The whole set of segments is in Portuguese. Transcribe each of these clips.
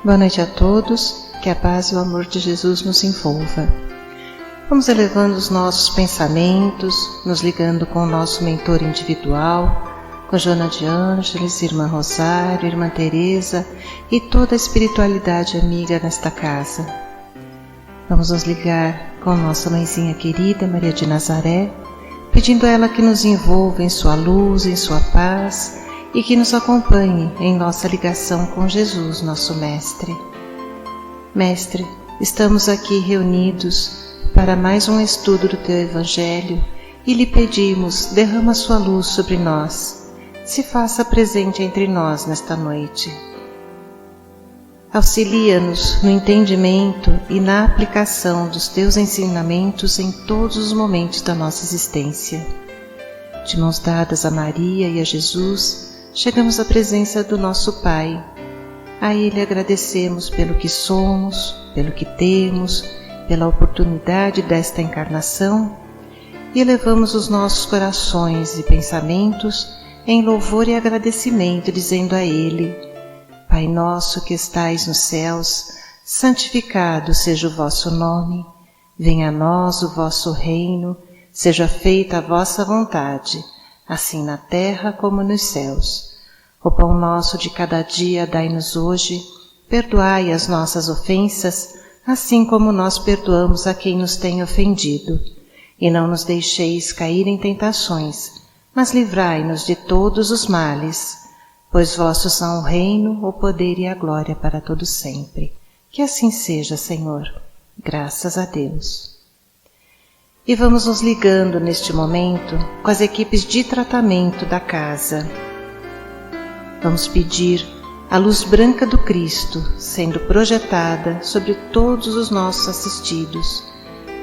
Boa noite a todos, que a paz e o amor de Jesus nos envolva. Vamos elevando os nossos pensamentos, nos ligando com o nosso mentor individual, com Joana de Ângeles, Irmã Rosário, Irmã Teresa e toda a espiritualidade amiga nesta casa. Vamos nos ligar com nossa mãezinha querida, Maria de Nazaré, pedindo a ela que nos envolva em sua luz, em sua paz e que nos acompanhe em nossa ligação com Jesus, nosso Mestre. Mestre, estamos aqui reunidos para mais um estudo do Teu Evangelho e lhe pedimos, derrama sua luz sobre nós, se faça presente entre nós nesta noite. Auxilia-nos no entendimento e na aplicação dos Teus ensinamentos em todos os momentos da nossa existência. De mãos dadas a Maria e a Jesus, chegamos à presença do nosso Pai. A Ele agradecemos pelo que somos, pelo que temos, pela oportunidade desta encarnação e elevamos os nossos corações e pensamentos em louvor e agradecimento, dizendo a Ele: Pai nosso que estais nos céus, santificado seja o vosso nome, venha a nós o vosso reino, seja feita a vossa vontade, assim na terra como nos céus. O pão nosso de cada dia dai-nos hoje, perdoai as nossas ofensas, assim como nós perdoamos a quem nos tem ofendido. E não nos deixeis cair em tentações, mas livrai-nos de todos os males, pois vossos são o reino, o poder e a glória para todos sempre. Que assim seja, Senhor. Graças a Deus. E vamos nos ligando neste momento com as equipes de tratamento da casa. Vamos pedir a luz branca do Cristo sendo projetada sobre todos os nossos assistidos,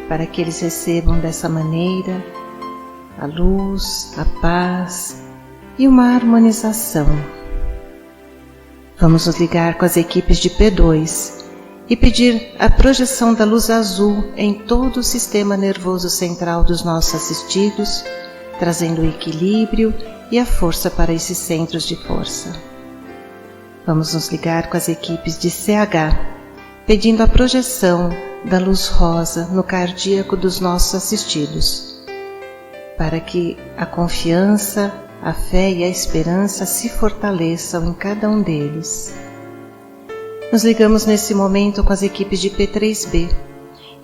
para que eles recebam dessa maneira a luz, a paz e uma harmonização. Vamos nos ligar com as equipes de P2 e pedir a projeção da luz azul em todo o sistema nervoso central dos nossos assistidos, trazendo o equilíbrio e a força para esses centros de força. Vamos nos ligar com as equipes de CH, pedindo a projeção da luz rosa no cardíaco dos nossos assistidos, para que a confiança, a fé e a esperança se fortaleçam em cada um deles. Nos ligamos nesse momento com as equipes de P3B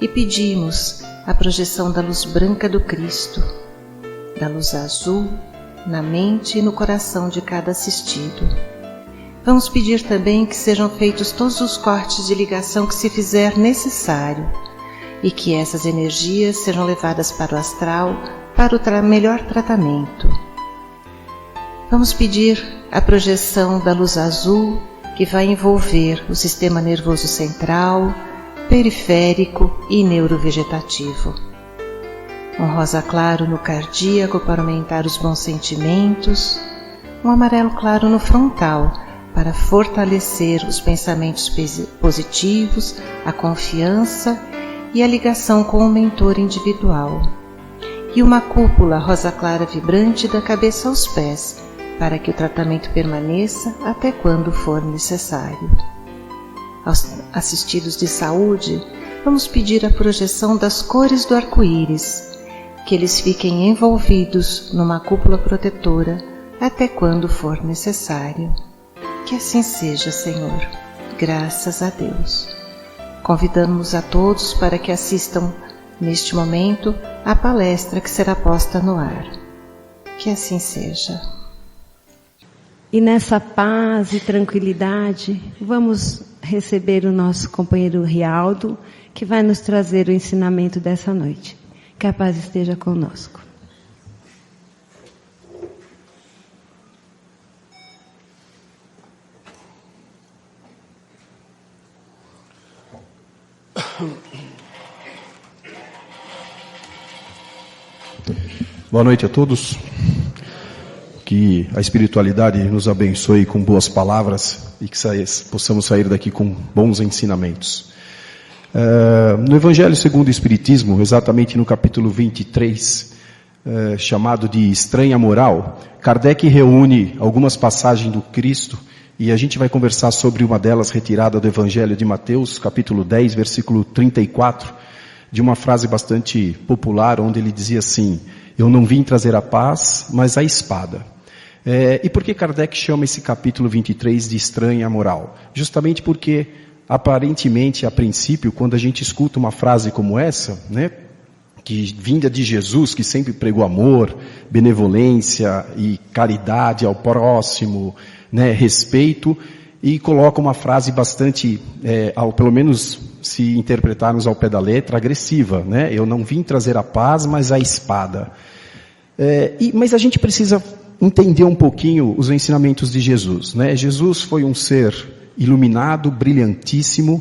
e pedimos a projeção da luz branca do Cristo, da luz azul, na mente e no coração de cada assistido. Vamos pedir também que sejam feitos todos os cortes de ligação que se fizer necessário e que essas energias sejam levadas para o astral para o melhor tratamento. Vamos pedir a projeção da luz azul que vai envolver o sistema nervoso central, periférico e neurovegetativo. Um rosa claro no cardíaco para aumentar os bons sentimentos, um amarelo claro no frontal para fortalecer os pensamentos positivos, a confiança e a ligação com o mentor individual. E uma cúpula rosa clara vibrante da cabeça aos pés, para que o tratamento permaneça até quando for necessário. Aos assistidos de saúde, vamos pedir a projeção das cores do arco-íris, que eles fiquem envolvidos numa cúpula protetora até quando for necessário. Que assim seja, Senhor. Graças a Deus. Convidamos a todos para que assistam neste momento à palestra que será posta no ar. Que assim seja. E nessa paz e tranquilidade, vamos receber o nosso companheiro Rialdo, que vai nos trazer o ensinamento dessa noite. Que a paz esteja conosco. Boa noite a todos. Que a espiritualidade nos abençoe com boas palavras e que possamos sair daqui com bons ensinamentos. No Evangelho segundo o Espiritismo, exatamente no capítulo 23, chamado de Estranha Moral, Kardec reúne algumas passagens do Cristo E a gente vai conversar sobre uma delas retirada do Evangelho de Mateus, capítulo 10, versículo 34, de uma frase bastante popular, onde ele dizia assim: eu não vim trazer a paz, mas a espada. E por que Kardec chama esse capítulo 23 de estranha moral? Justamente porque, aparentemente, a princípio, quando a gente escuta uma frase como essa, né, que vinda de Jesus, que sempre pregou amor, benevolência e caridade ao próximo, né, respeito, e coloca uma frase bastante, pelo menos se interpretarmos ao pé da letra, agressiva, né? Eu não vim trazer a paz, mas a espada. Mas a gente precisa entender um pouquinho os ensinamentos de Jesus, né? Jesus foi um ser iluminado, brilhantíssimo,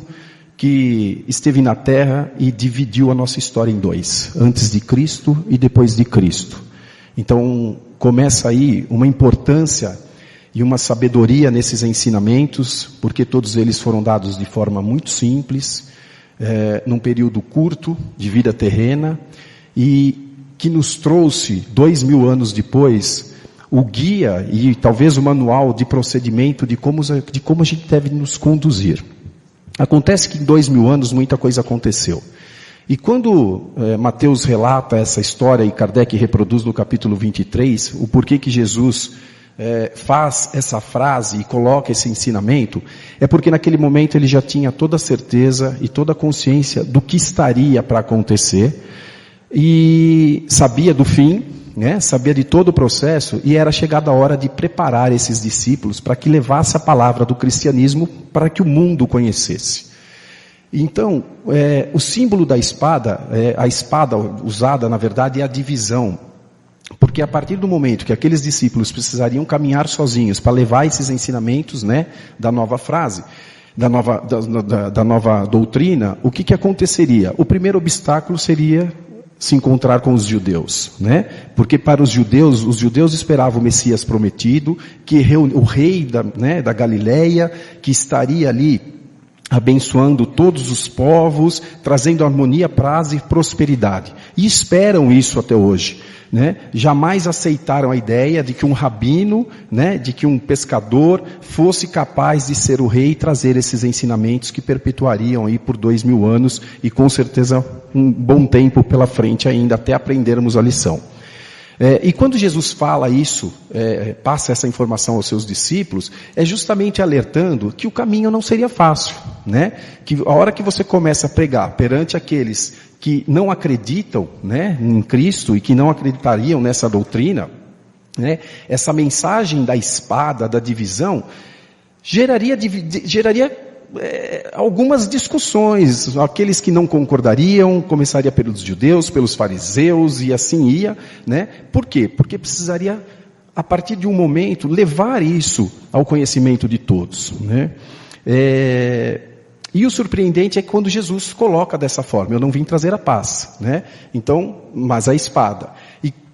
que esteve na Terra e dividiu a nossa história em dois, antes de Cristo e depois de Cristo. Então, começa aí uma importância e uma sabedoria nesses ensinamentos, porque todos eles foram dados de forma muito simples, num período curto de vida terrena, e que nos trouxe, 2000 anos depois, o guia e talvez o manual de procedimento de como a gente deve nos conduzir. Acontece que em 2000 anos muita coisa aconteceu. E quando Mateus relata essa história e Kardec reproduz no capítulo 23, o porquê que Jesus faz essa frase e coloca esse ensinamento, é porque naquele momento ele já tinha toda a certeza e toda a consciência do que estaria para acontecer, e sabia do fim, né, sabia de todo o processo, e era chegada a hora de preparar esses discípulos para que levasse a palavra do cristianismo para que o mundo conhecesse. Então, o símbolo da espada, a espada usada na verdade é a divisão, porque a partir do momento que aqueles discípulos precisariam caminhar sozinhos para levar esses ensinamentos, né, da nova frase, da nova doutrina, o que aconteceria? O primeiro obstáculo seria se encontrar com os judeus, né? Porque para os judeus esperavam o Messias prometido, o rei da Galileia, que estaria ali abençoando todos os povos, trazendo harmonia, paz e prosperidade. E esperam isso até hoje, né? Jamais aceitaram a ideia de que um rabino, né, de que um pescador fosse capaz de ser o rei e trazer esses ensinamentos que perpetuariam aí por 2000 anos e com certeza um bom tempo pela frente ainda, até aprendermos a lição. E quando Jesus fala isso, passa essa informação aos seus discípulos, é justamente alertando que o caminho não seria fácil, né? Que a hora que você começa a pregar perante aqueles que não acreditam, né, em Cristo e que não acreditariam nessa doutrina, né, essa mensagem da espada, da divisão, geraria algumas discussões. Aqueles que não concordariam, começaria pelos judeus, pelos fariseus, e assim ia, né? Por quê? Porque precisaria, a partir de um momento, levar isso ao conhecimento de todos, né? E o surpreendente é quando Jesus coloca dessa forma: eu não vim trazer a paz, né? Então, mas a espada.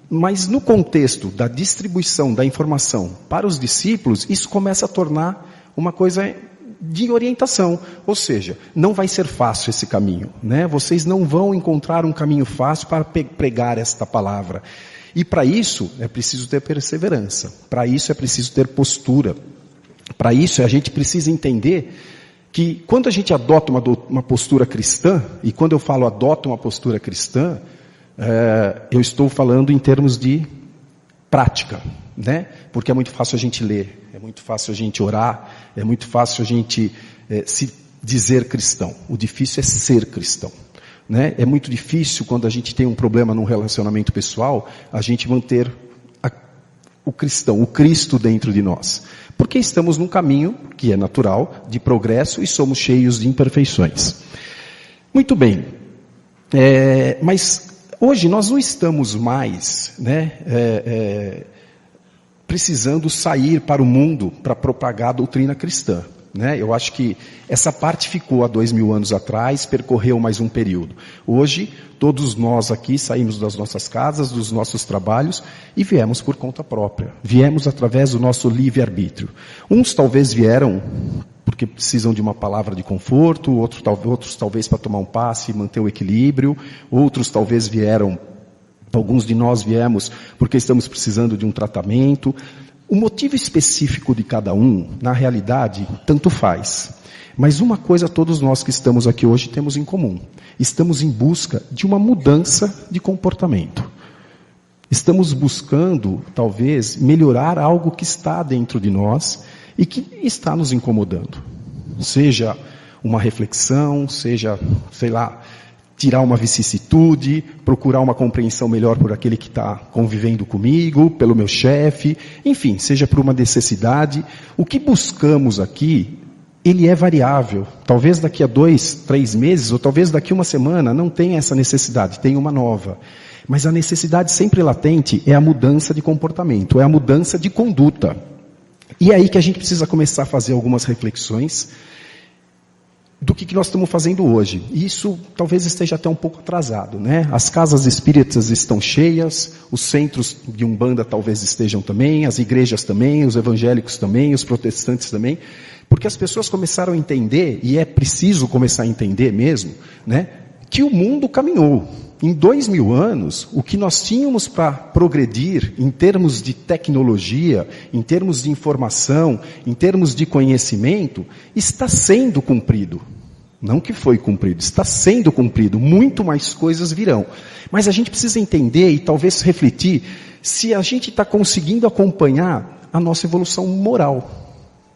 Mas no contexto da distribuição da informação para os discípulos, isso começa a tornar uma coisa de orientação, ou seja, não vai ser fácil esse caminho, né? Vocês não vão encontrar um caminho fácil para pregar esta palavra. E para isso é preciso ter perseverança, para isso é preciso ter postura, para isso a gente precisa entender que quando a gente adota uma postura cristã, e quando eu falo adota uma postura cristã, eu estou falando em termos de prática, né? Porque é muito fácil a gente ler, é muito fácil a gente orar, é muito fácil a gente se dizer cristão. O difícil é ser cristão, né? É muito difícil quando a gente tem um problema num relacionamento pessoal, a gente manter o cristão, o Cristo dentro de nós. Porque estamos num caminho que é natural, de progresso, e somos cheios de imperfeições. Muito bem. Mas hoje nós não estamos mais, né, precisando sair para o mundo para propagar a doutrina cristã, né? Eu acho que essa parte ficou há 2000 anos atrás, percorreu mais um período. Hoje, todos nós aqui saímos das nossas casas, dos nossos trabalhos e viemos por conta própria. Viemos através do nosso livre-arbítrio. Uns talvez vieram porque precisam de uma palavra de conforto, outros talvez para tomar um passe e manter o equilíbrio, outros talvez vieram, alguns de nós viemos porque estamos precisando de um tratamento. O motivo específico de cada um, na realidade, tanto faz. Mas uma coisa todos nós que estamos aqui hoje temos em comum. Estamos em busca de uma mudança de comportamento. Estamos buscando, talvez, melhorar algo que está dentro de nós e que está nos incomodando. Seja uma reflexão, seja, sei lá, tirar uma vicissitude, procurar uma compreensão melhor por aquele que está convivendo comigo, pelo meu chefe, enfim, seja por uma necessidade. O que buscamos aqui, ele é variável. Talvez daqui a 2, 3 meses, ou talvez daqui a uma semana, não tenha essa necessidade, tenha uma nova. Mas a necessidade sempre latente é a mudança de comportamento, é a mudança de conduta. E é aí que a gente precisa começar a fazer algumas reflexões do que nós estamos fazendo hoje. Isso talvez esteja até um pouco atrasado, né? As casas espíritas estão cheias, os centros de Umbanda talvez estejam também, as igrejas também, os evangélicos também, os protestantes também, porque as pessoas começaram a entender, e é preciso começar a entender mesmo, né, que o mundo caminhou. Em 2000 anos, o que nós tínhamos para progredir em termos de tecnologia, em termos de informação, em termos de conhecimento, está sendo cumprido. Não que foi cumprido, está sendo cumprido. Muito mais coisas virão. Mas a gente precisa entender e talvez refletir se a gente está conseguindo acompanhar a nossa evolução moral,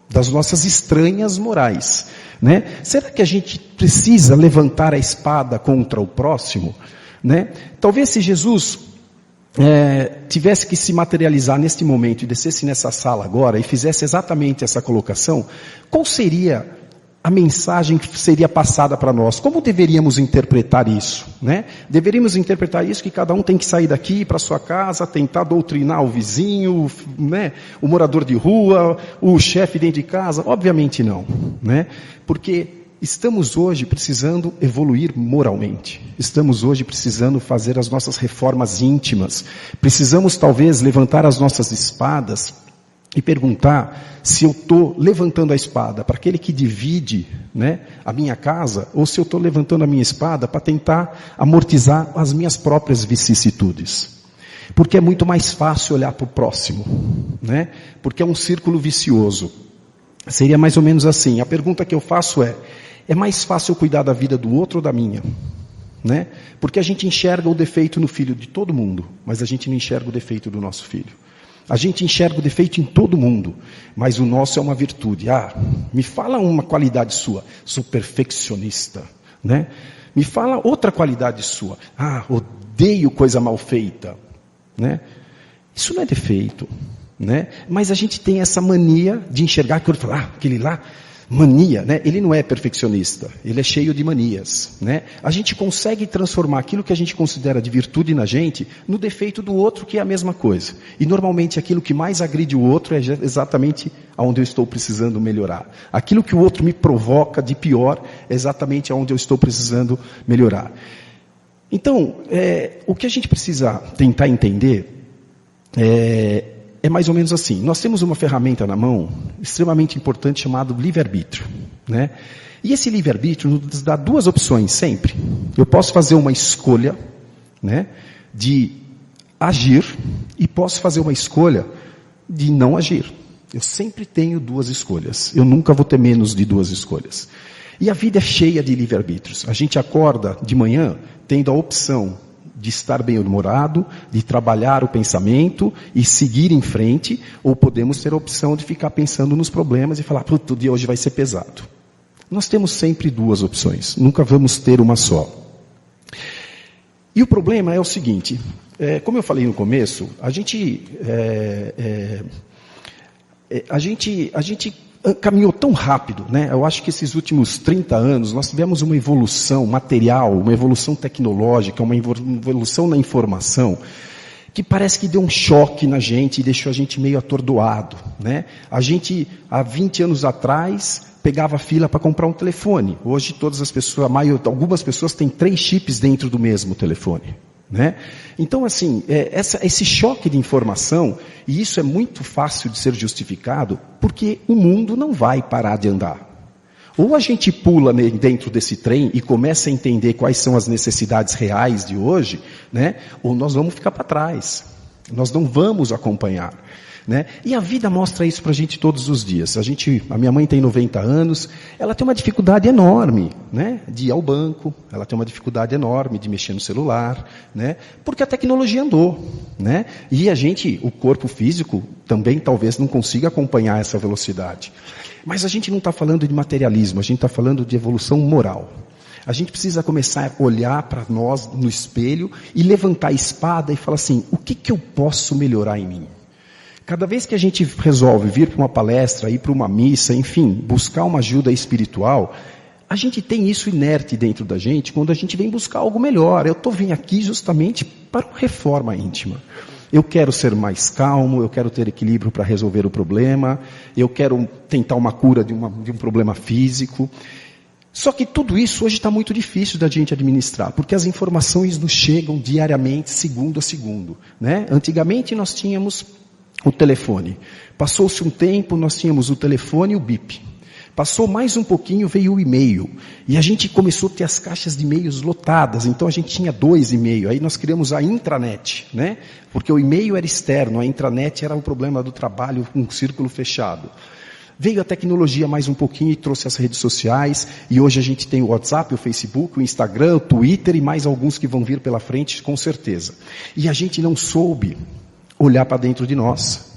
das nossas estranhas morais, né? Será que a gente precisa levantar a espada contra o próximo? Né? Talvez se Jesus tivesse que se materializar neste momento e descesse nessa sala agora e fizesse exatamente essa colocação, qual seria a mensagem que seria passada para nós? Como deveríamos interpretar isso? Né? Deveríamos interpretar isso que cada um tem que sair daqui para sua casa, tentar doutrinar o vizinho, né? O morador de rua, o chefe dentro de casa? Obviamente não, né? Porque estamos hoje precisando evoluir moralmente. Estamos hoje precisando fazer as nossas reformas íntimas. Precisamos talvez levantar as nossas espadas e perguntar se eu estou levantando a espada para aquele que divide, né, a minha casa, ou se eu estou levantando a minha espada para tentar amortizar as minhas próprias vicissitudes. Porque é muito mais fácil olhar para o próximo, né? Porque é um círculo vicioso. Seria mais ou menos assim. A pergunta que eu faço é mais fácil eu cuidar da vida do outro ou da minha? Né? Porque a gente enxerga o defeito no filho de todo mundo, mas a gente não enxerga o defeito do nosso filho. A gente enxerga o defeito em todo mundo, mas o nosso é uma virtude. Me fala uma qualidade sua. Sou perfeccionista. Né? Me fala outra qualidade sua. Odeio coisa mal feita. Né? Isso não é defeito. Né? Mas a gente tem essa mania de enxergar que eu falo, aquele lá, mania, né? Ele não é perfeccionista, ele é cheio de manias, né? A gente consegue transformar aquilo que a gente considera de virtude na gente, no defeito do outro, que é a mesma coisa. E normalmente aquilo que mais agride o outro é exatamente onde eu estou precisando melhorar. Aquilo que o outro me provoca de pior é exatamente onde eu estou precisando melhorar. Então, o que a gente precisa tentar entender é mais ou menos assim. Nós temos uma ferramenta na mão extremamente importante chamada livre-arbítrio, né? E esse livre-arbítrio nos dá duas opções sempre. Eu posso fazer uma escolha, né, de agir, e posso fazer uma escolha de não agir. Eu sempre tenho duas escolhas. Eu nunca vou ter menos de duas escolhas. E a vida é cheia de livre-arbítrios. A gente acorda de manhã tendo a opção de estar bem-humorado, de trabalhar o pensamento e seguir em frente, ou podemos ter a opção de ficar pensando nos problemas e falar, o dia hoje vai ser pesado. Nós temos sempre duas opções, nunca vamos ter uma só. E o problema é o seguinte, como eu falei no começo, a gente caminhou tão rápido, né? Eu acho que esses últimos 30 anos nós tivemos uma evolução material, uma evolução tecnológica, uma evolução na informação, que parece que deu um choque na gente e deixou a gente meio atordoado, né? A gente, há 20 anos atrás, pegava fila para comprar um telefone. Hoje todas as pessoas, algumas pessoas têm 3 chips dentro do mesmo telefone. Né? Então, assim, esse choque de informação, e isso é muito fácil de ser justificado, porque o mundo não vai parar de andar. Ou a gente pula dentro desse trem e começa a entender quais são as necessidades reais de hoje, né? Ou nós vamos ficar para trás. Nós não vamos acompanhar. Né? E a vida mostra isso para a gente todos os dias. A minha mãe tem 90 anos, ela tem uma dificuldade enorme, né, de ir ao banco, ela tem uma dificuldade enorme de mexer no celular, né, porque a tecnologia andou. Né? E o corpo físico, também talvez não consiga acompanhar essa velocidade. Mas a gente não está falando de materialismo, a gente está falando de evolução moral. A gente precisa começar a olhar para nós no espelho e levantar a espada e falar assim, o que eu posso melhorar em mim? Cada vez que a gente resolve vir para uma palestra, ir para uma missa, enfim, buscar uma ajuda espiritual, a gente tem isso inerte dentro da gente quando a gente vem buscar algo melhor. Eu vim aqui justamente para uma reforma íntima. Eu quero ser mais calmo, eu quero ter equilíbrio para resolver o problema, eu quero tentar uma cura de um problema físico. Só que tudo isso hoje está muito difícil da gente administrar, porque as informações nos chegam diariamente, segundo a segundo. Né? Antigamente nós tínhamos o telefone. Passou-se um tempo, nós tínhamos o telefone e o bip. Passou mais um pouquinho, veio o e-mail. E a gente começou a ter as caixas de e-mails lotadas. Então a gente tinha 2 e-mails. Aí nós criamos a intranet, né? Porque o e-mail era externo, a intranet era o problema do trabalho, um círculo fechado. Veio a tecnologia mais um pouquinho e trouxe as redes sociais. E hoje a gente tem o WhatsApp, o Facebook, o Instagram, o Twitter e mais alguns que vão vir pela frente, com certeza. E a gente não soube olhar para dentro de nós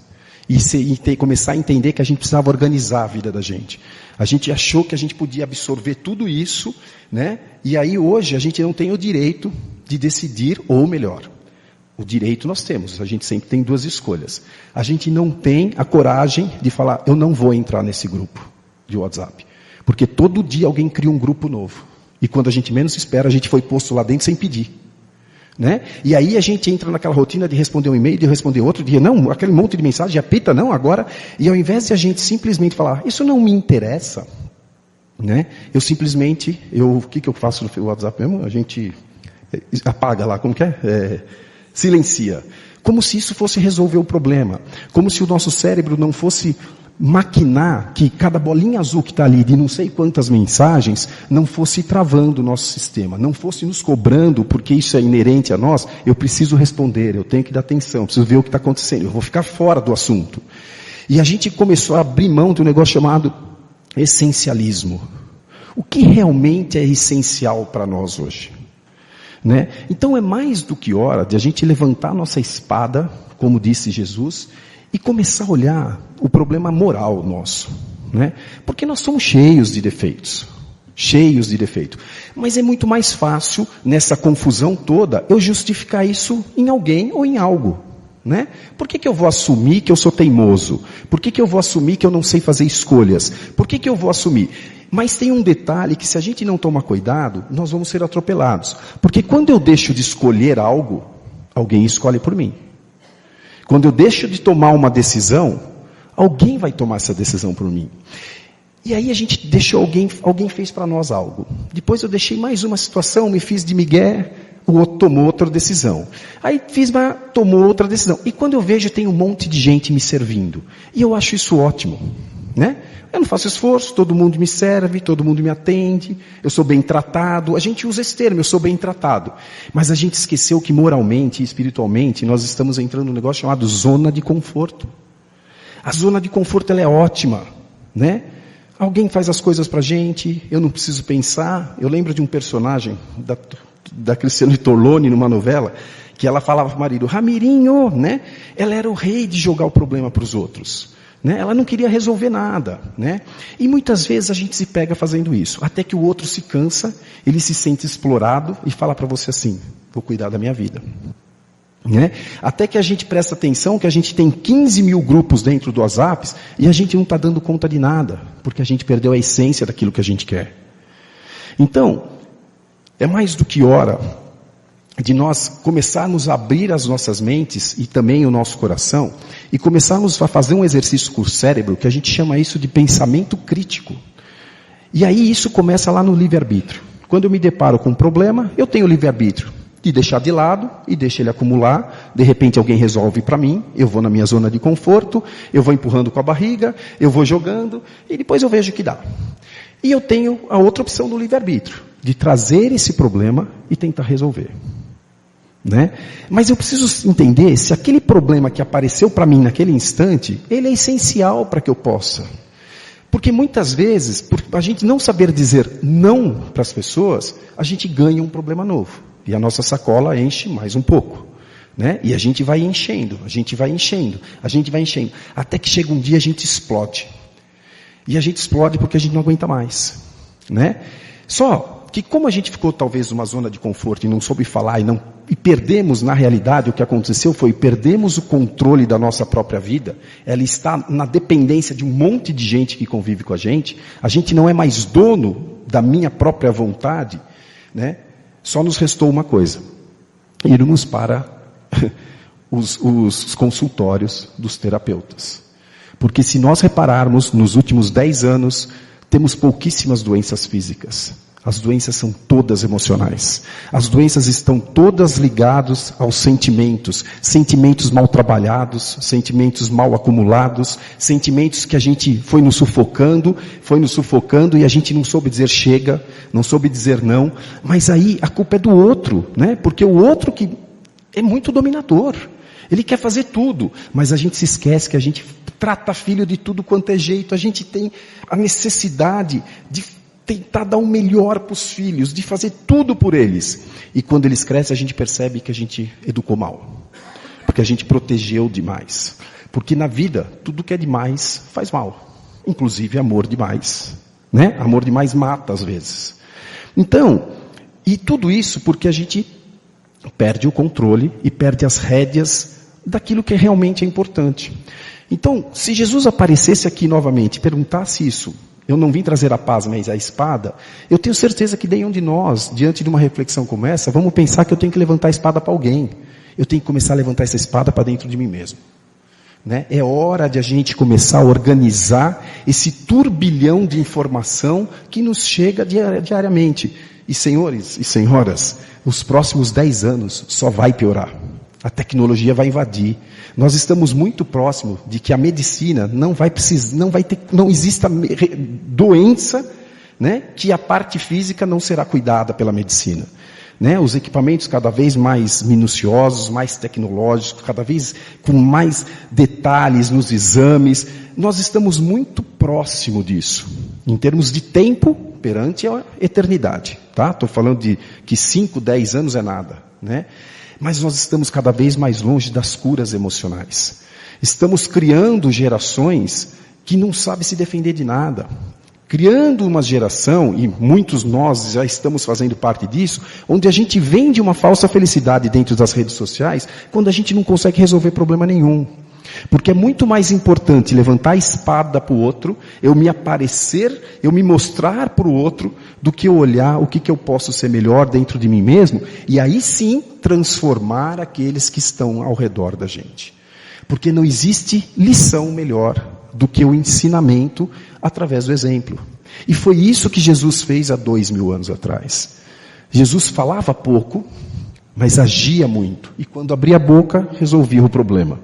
e começar a entender que a gente precisava organizar a vida da gente. A gente achou que a gente podia absorver tudo isso, né? E aí hoje a gente não tem o direito de decidir, ou melhor, o direito nós temos, a gente sempre tem 2 escolhas. A gente não tem a coragem de falar, eu não vou entrar nesse grupo de WhatsApp. Porque todo dia alguém cria um grupo novo. E quando a gente menos espera, a gente foi posto lá dentro sem pedir. Né? E aí a gente entra naquela rotina de responder um e-mail, de responder outro, de não, aquele monte de mensagem, apita não agora, e ao invés de a gente simplesmente falar, isso não me interessa, né? Eu simplesmente, o que eu faço no WhatsApp mesmo? A gente apaga lá, como que é? Silencia. Como se isso fosse resolver o problema, como se o nosso cérebro não fosse maquinar que cada bolinha azul que está ali de não sei quantas mensagens não fosse travando o nosso sistema, não fosse nos cobrando, porque isso é inerente a nós, eu preciso responder, eu tenho que dar atenção, preciso ver o que está acontecendo, eu vou ficar fora do assunto. E a gente começou a abrir mão de um negócio chamado essencialismo. O que realmente é essencial para nós hoje? Né? Então é mais do que hora de a gente levantar a nossa espada, como disse Jesus, e começar a olhar o problema moral nosso, né? Porque nós somos cheios de defeitos. Mas é muito mais fácil, nessa confusão toda, eu justificar isso em alguém ou em algo, né? Por que eu vou assumir que eu sou teimoso? Por que eu vou assumir que eu não sei fazer escolhas? Por que eu vou assumir? Mas tem um detalhe que se a gente não tomar cuidado, nós vamos ser atropelados. Porque quando eu deixo de escolher algo, alguém escolhe por mim. Quando eu deixo de tomar uma decisão, alguém vai tomar essa decisão por mim. E aí a gente deixou alguém fez para nós algo. Depois eu deixei mais uma situação, me fiz de migué, o outro tomou outra decisão. Aí tomou outra decisão. E quando eu vejo, tem um monte de gente me servindo. E eu acho isso ótimo, né? Eu não faço esforço, todo mundo me serve, todo mundo me atende, eu sou bem tratado. A gente usa esse termo, eu sou bem tratado. Mas a gente esqueceu que moralmente e espiritualmente nós estamos entrando num negócio chamado zona de conforto. A zona de conforto ela é ótima, né? Alguém faz as coisas pra gente, eu não preciso pensar. Eu lembro de um personagem da Cristiane Torlone numa novela, que ela falava para o marido, Ramirinho, né? Ela era o rei de jogar o problema para os outros. Né? Ela não queria resolver nada, né? E muitas vezes a gente se pega fazendo isso, até que o outro se cansa, ele se sente explorado e fala para você assim, vou cuidar da minha vida. Né? Até que a gente presta atenção que a gente tem 15 mil grupos dentro do WhatsApp e a gente não está dando conta de nada, porque a gente perdeu a essência daquilo que a gente quer. Então, é mais do que hora de nós começarmos a abrir as nossas mentes e também o nosso coração e começarmos a fazer um exercício com o cérebro, que a gente chama isso de pensamento crítico. E aí isso começa lá no livre-arbítrio. Quando eu me deparo com um problema, eu tenho o livre-arbítrio de deixar de lado e deixar ele acumular. De repente alguém resolve para mim, eu vou na minha zona de conforto, eu vou empurrando com a barriga, eu vou jogando e depois eu vejo o que dá. E eu tenho a outra opção do livre-arbítrio, de trazer esse problema e tentar resolver. né? Mas eu preciso entender se aquele problema que apareceu para mim naquele instante, ele é essencial para que eu possa. Porque muitas vezes, por a gente não saber dizer não para as pessoas, a gente ganha um problema novo. E a nossa sacola enche mais um pouco, né? E a gente vai enchendo, até que chega um dia a gente explode. E a gente explode porque a gente não aguenta mais, né? Só que como a gente ficou talvez numa zona de conforto e não soube falar e perdemos, na realidade, o que aconteceu foi, perdemos o controle da nossa própria vida, ela está na dependência de um monte de gente que convive com a gente não é mais dono da minha própria vontade, né? Só nos restou uma coisa, irmos para os consultórios dos terapeutas. Porque se nós repararmos, nos últimos 10 anos, temos pouquíssimas doenças físicas. As doenças são todas emocionais. As doenças estão todas ligadas aos sentimentos. Sentimentos mal trabalhados, sentimentos mal acumulados, sentimentos que a gente foi nos sufocando e a gente não soube dizer chega, não soube dizer não. Mas aí a culpa é do outro, né? Porque o outro que é muito dominador. Ele quer fazer tudo, mas a gente se esquece que a gente trata filho de tudo quanto é jeito. A gente tem a necessidade de tentar dar o melhor para os filhos, de fazer tudo por eles. E quando eles crescem, a gente percebe que a gente educou mal. Porque a gente protegeu demais. Porque na vida, tudo que é demais faz mal. Inclusive amor demais, né? Amor demais mata às vezes. Então, e tudo isso porque a gente perde o controle e perde as rédeas daquilo que realmente é importante. Então, se Jesus aparecesse aqui novamente e perguntasse isso, eu não vim trazer a paz, mas a espada, eu tenho certeza que nenhum de nós, diante de uma reflexão como essa, vamos pensar que eu tenho que levantar a espada para alguém. Eu tenho que começar a levantar essa espada para dentro de mim mesmo. Né? É hora de a gente começar a organizar esse turbilhão de informação que nos chega diariamente. E senhores e senhoras, os próximos 10 anos só vai piorar. A tecnologia vai invadir. Nós estamos muito próximos de que a medicina não exista doença, né, que a parte física não será cuidada pela medicina. Né? Os equipamentos cada vez mais minuciosos, mais tecnológicos, cada vez com mais detalhes nos exames. Nós estamos muito próximo disso, em termos de tempo perante a eternidade. Tá? Estou falando de que 5, 10 anos é nada. Né? Mas nós estamos cada vez mais longe das curas emocionais. Estamos criando gerações que não sabem se defender de nada. Criando uma geração, e muitos nós já estamos fazendo parte disso, onde a gente vende uma falsa felicidade dentro das redes sociais, quando a gente não consegue resolver problema nenhum. Porque é muito mais importante levantar a espada para o outro, eu me aparecer, eu me mostrar para o outro, do que eu olhar o que eu posso ser melhor dentro de mim mesmo, e aí sim transformar aqueles que estão ao redor da gente. Porque não existe lição melhor do que o ensinamento através do exemplo. E foi isso que Jesus fez há 2000 anos atrás. Jesus falava pouco, mas agia muito. E quando abria a boca, resolvia o problema.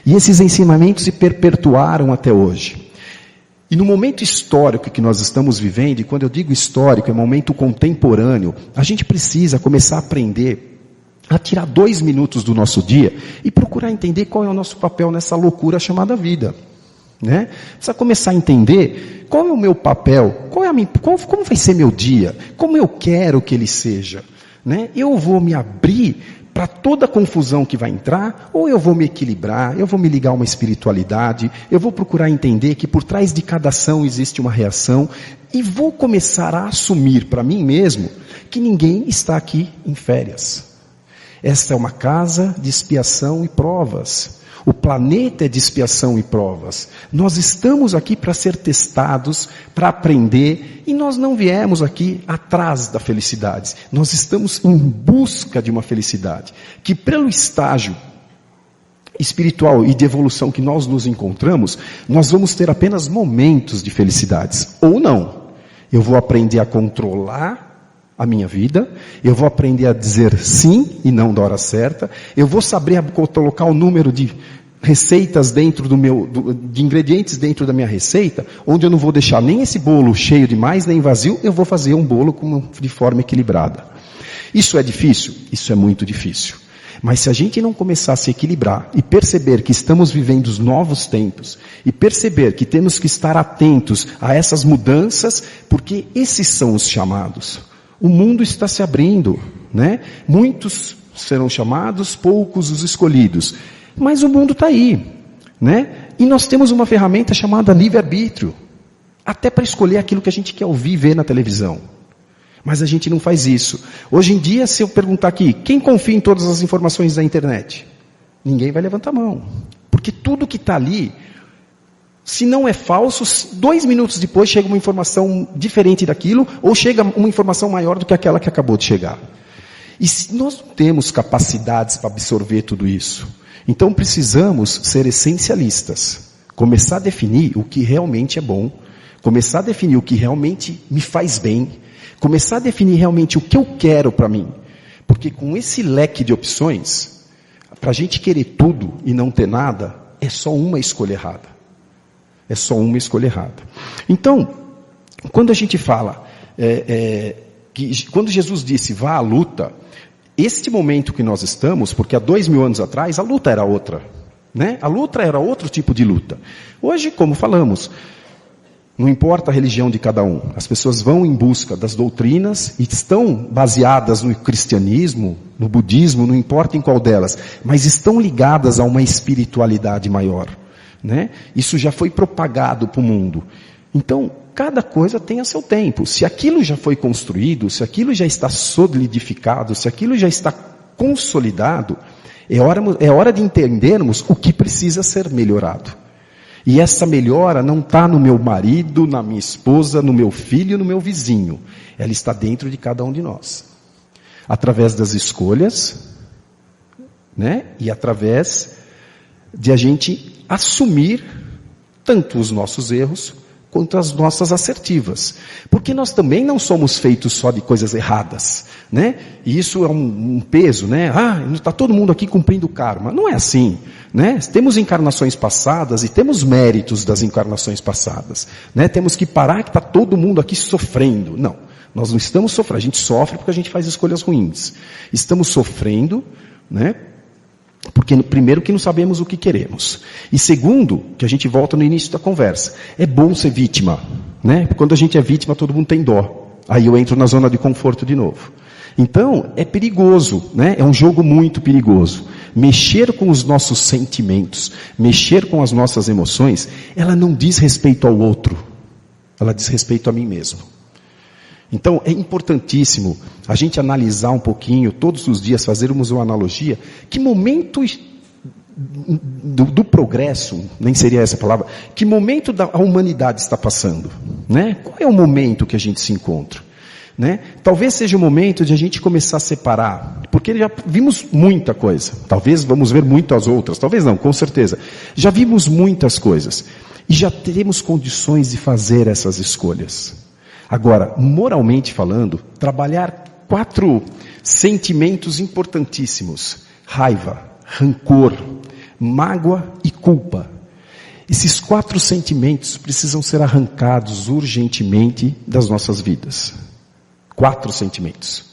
E esses ensinamentos se perpetuaram até hoje. E no momento histórico que nós estamos vivendo, e quando eu digo histórico, é um momento contemporâneo, a gente precisa começar a aprender a tirar 2 minutos do nosso dia e procurar entender qual é o nosso papel nessa loucura chamada vida. Né? Precisa começar a entender qual é o meu papel, como vai ser meu dia, como eu quero que ele seja. Né? Eu vou me abrir para toda a confusão que vai entrar, ou eu vou me equilibrar, eu vou me ligar a uma espiritualidade, eu vou procurar entender que por trás de cada ação existe uma reação, e vou começar a assumir para mim mesmo que ninguém está aqui em férias. Esta é uma casa de expiação e provas. O planeta é de expiação e provas. Nós estamos aqui para ser testados, para aprender, e nós não viemos aqui atrás da felicidade. Nós estamos em busca de uma felicidade, que pelo estágio espiritual e de evolução que nós nos encontramos, nós vamos ter apenas momentos de felicidades, ou não. Eu vou aprender a controlar a minha vida, eu vou aprender a dizer sim e não da hora certa, eu vou saber colocar o número de receitas dentro de ingredientes dentro da minha receita, onde eu não vou deixar nem esse bolo cheio demais, nem vazio, eu vou fazer um bolo de forma equilibrada. Isso é difícil? Isso é muito difícil. Mas se a gente não começar a se equilibrar e perceber que estamos vivendo os novos tempos, e perceber que temos que estar atentos a essas mudanças, porque esses são os chamados. O mundo está se abrindo, né? Muitos serão chamados, poucos os escolhidos. Mas o mundo está aí, né? E nós temos uma ferramenta chamada livre-arbítrio, até para escolher aquilo que a gente quer ouvir e ver na televisão. Mas a gente não faz isso. Hoje em dia, se eu perguntar aqui, quem confia em todas as informações da internet? Ninguém vai levantar a mão. Porque tudo que está ali, se não é falso, 2 minutos depois chega uma informação diferente daquilo, ou chega uma informação maior do que aquela que acabou de chegar. E se nós não temos capacidades para absorver tudo isso, então precisamos ser essencialistas. Começar a definir o que realmente é bom, começar a definir o que realmente me faz bem, começar a definir realmente o que eu quero para mim. Porque com esse leque de opções, para a gente querer tudo e não ter nada, é só uma escolha errada. É só uma escolha errada. Então, quando a gente fala, quando Jesus disse, vá à luta, este momento que nós estamos, porque há 2000 anos atrás, a luta era outra. Né? A luta era outro tipo de luta. Hoje, como falamos, não importa a religião de cada um. As pessoas vão em busca das doutrinas e estão baseadas no cristianismo, no budismo, não importa em qual delas, mas estão ligadas a uma espiritualidade maior, né? Isso já foi propagado para o mundo. Então, cada coisa tem a seu tempo. Se aquilo já foi construído, se aquilo já está solidificado, se aquilo já está consolidado, é hora de entendermos o que precisa ser melhorado. E essa melhora não está no meu marido, na minha esposa, no meu filho, no meu vizinho. Ela está dentro de cada um de nós. Através das escolhas, né? E através de a gente assumir tanto os nossos erros quanto as nossas assertivas. Porque nós também não somos feitos só de coisas erradas, né? E isso é um peso, né? Está todo mundo aqui cumprindo o karma. Não é assim, né? Temos encarnações passadas e temos méritos das encarnações passadas, né? Temos que parar que está todo mundo aqui sofrendo. Não, nós não estamos sofrendo. A gente sofre porque a gente faz escolhas ruins. Estamos sofrendo, né? Porque, primeiro, que não sabemos o que queremos. E segundo, que a gente volta no início da conversa. É bom ser vítima, né? Quando a gente é vítima, todo mundo tem dó. Aí eu entro na zona de conforto de novo. Então, é perigoso, né? É um jogo muito perigoso. Mexer com os nossos sentimentos, mexer com as nossas emoções, ela não diz respeito ao outro. Ela diz respeito a mim mesmo. Então, é importantíssimo a gente analisar um pouquinho, todos os dias, fazermos uma analogia, que momento do progresso, nem seria essa a palavra, que momento a humanidade está passando, né? Qual é o momento que a gente se encontra, né? Talvez seja o momento de a gente começar a separar, porque já vimos muita coisa, talvez vamos ver muitas outras, talvez não, com certeza, já vimos muitas coisas, e já teremos condições de fazer essas escolhas. Agora, moralmente falando, trabalhar 4 sentimentos importantíssimos: raiva, rancor, mágoa e culpa. Esses 4 sentimentos precisam ser arrancados urgentemente das nossas vidas. 4 sentimentos: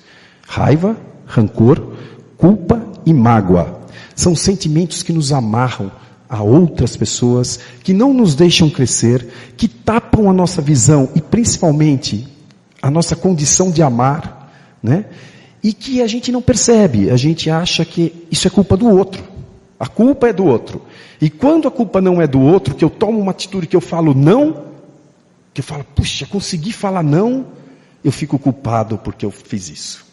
raiva, rancor, culpa e mágoa. São sentimentos que nos amarram a outras pessoas, que não nos deixam crescer, que tapam a nossa visão e principalmente a nossa condição de amar, né? E que a gente não percebe, a gente acha que isso é culpa do outro. A culpa é do outro. E quando a culpa não é do outro, que eu tomo uma atitude que eu falo não, que eu falo, puxa, consegui falar não, eu fico culpado porque eu fiz isso.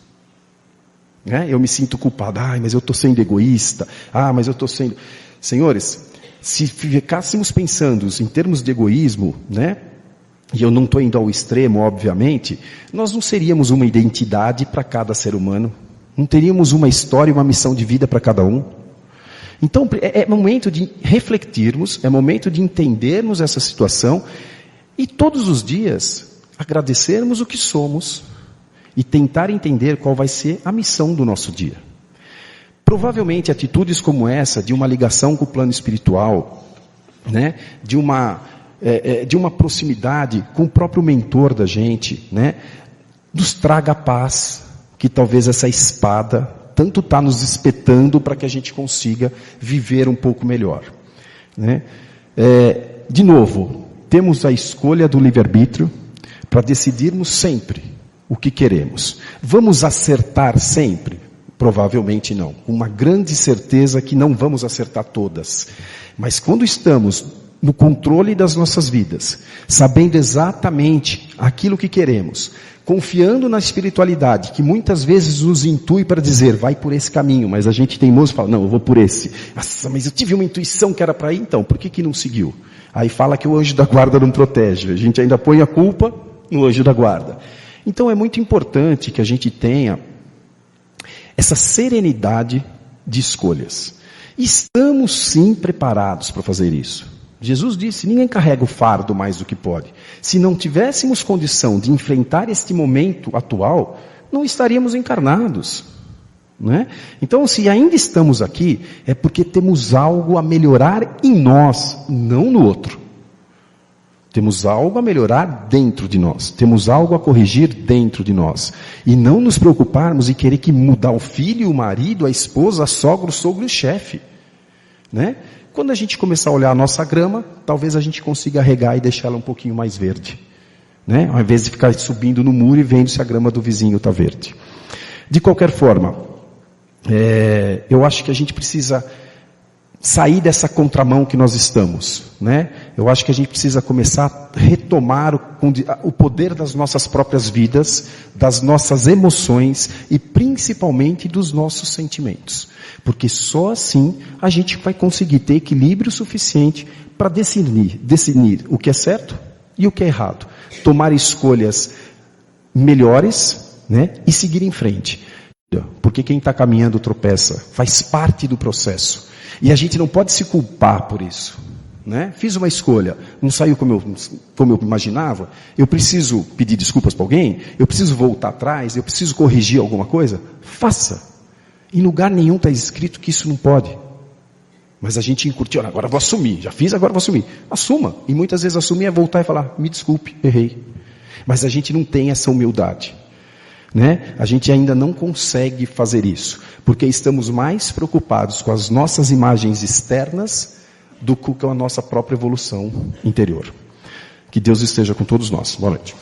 Né? Eu me sinto culpado, mas eu estou sendo egoísta, mas eu estou sendo... Senhores, se ficássemos pensando em termos de egoísmo, né? E eu não estou indo ao extremo, obviamente, nós não seríamos uma identidade para cada ser humano, não teríamos uma história e uma missão de vida para cada um. Então, é momento de refletirmos, é momento de entendermos essa situação e todos os dias agradecermos o que somos e tentar entender qual vai ser a missão do nosso dia. Provavelmente atitudes como essa, de uma ligação com o plano espiritual, né? de uma proximidade com o próprio mentor da gente, né? Nos traga a paz que talvez essa espada tanto está nos espetando para que a gente consiga viver um pouco melhor, né? De novo, temos a escolha do livre-arbítrio para decidirmos sempre o que queremos. Vamos acertar sempre? Provavelmente não. Com uma grande certeza que não vamos acertar todas. Mas quando estamos no controle das nossas vidas, sabendo exatamente aquilo que queremos, confiando na espiritualidade, que muitas vezes nos intui para dizer, vai por esse caminho, mas a gente teimoso fala, não, eu vou por esse. Nossa, mas eu tive uma intuição que era para ir, então, por que não seguiu? Aí fala que o anjo da guarda não protege, a gente ainda põe a culpa no anjo da guarda. Então é muito importante que a gente tenha essa serenidade de escolhas. Estamos sim preparados para fazer isso. Jesus disse, ninguém carrega o fardo mais do que pode. Se não tivéssemos condição de enfrentar este momento atual, não estaríamos encarnados, né? Então, se ainda estamos aqui, é porque temos algo a melhorar em nós, não no outro. Temos algo a melhorar dentro de nós. Temos algo a corrigir dentro de nós. E não nos preocuparmos em querer que mudar o filho, o marido, a esposa, a sogra, o sogro e o chefe, né? Quando a gente começar a olhar a nossa grama, talvez a gente consiga regar e deixá-la um pouquinho mais verde, né? Ao invés de ficar subindo no muro e vendo se a grama do vizinho está verde. De qualquer forma, eu acho que a gente precisa sair dessa contramão que nós estamos, né? Eu acho que a gente precisa começar a retomar o poder das nossas próprias vidas, das nossas emoções e principalmente dos nossos sentimentos. Porque só assim a gente vai conseguir ter equilíbrio suficiente para decidir o que é certo e o que é errado. Tomar escolhas melhores, né? E seguir em frente. Porque quem está caminhando tropeça, faz parte do processo. E a gente não pode se culpar por isso, né? Fiz uma escolha, não saiu como eu imaginava, eu preciso pedir desculpas para alguém, eu preciso voltar atrás, eu preciso corrigir alguma coisa? Faça. Em lugar nenhum está escrito que isso não pode. Mas a gente encurtiu, agora vou assumir, já fiz, agora vou assumir. Assuma. E muitas vezes assumir é voltar e falar, me desculpe, errei. Mas a gente não tem essa humildade, né? A gente ainda não consegue fazer isso, porque estamos mais preocupados com as nossas imagens externas do que com a nossa própria evolução interior. Que Deus esteja com todos nós. Boa noite.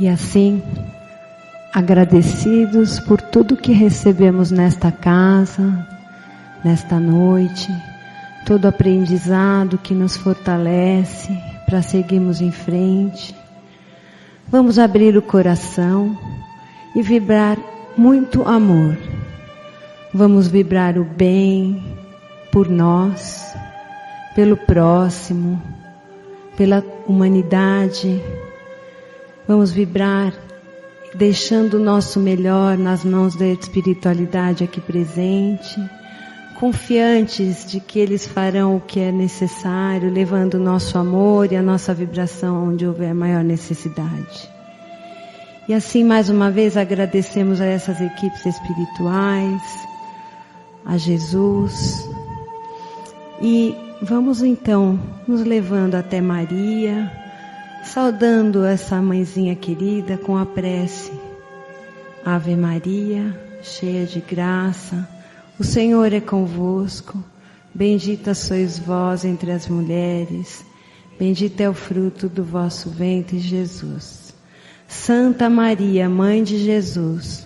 E assim, agradecidos por tudo que recebemos nesta casa, nesta noite, todo aprendizado que nos fortalece para seguirmos em frente, vamos abrir o coração e vibrar muito amor. Vamos vibrar o bem por nós, pelo próximo, pela humanidade. Vamos vibrar deixando o nosso melhor nas mãos da espiritualidade aqui presente, confiantes de que eles farão o que é necessário, levando o nosso amor e a nossa vibração onde houver maior necessidade. E assim, mais uma vez, agradecemos a essas equipes espirituais, a Jesus, e vamos então nos levando até Maria, saudando essa mãezinha querida com a prece. Ave Maria, cheia de graça, o Senhor é convosco, bendita sois vós entre as mulheres, bendito é o fruto do vosso ventre, Jesus. Santa Maria, Mãe de Jesus,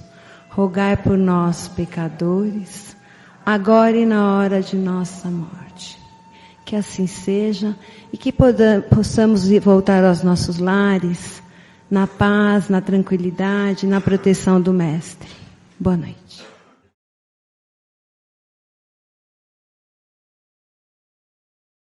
rogai por nós, pecadores, agora e na hora de nossa morte. Que assim seja e que possamos voltar aos nossos lares na paz, na tranquilidade, na proteção do Mestre. Boa noite.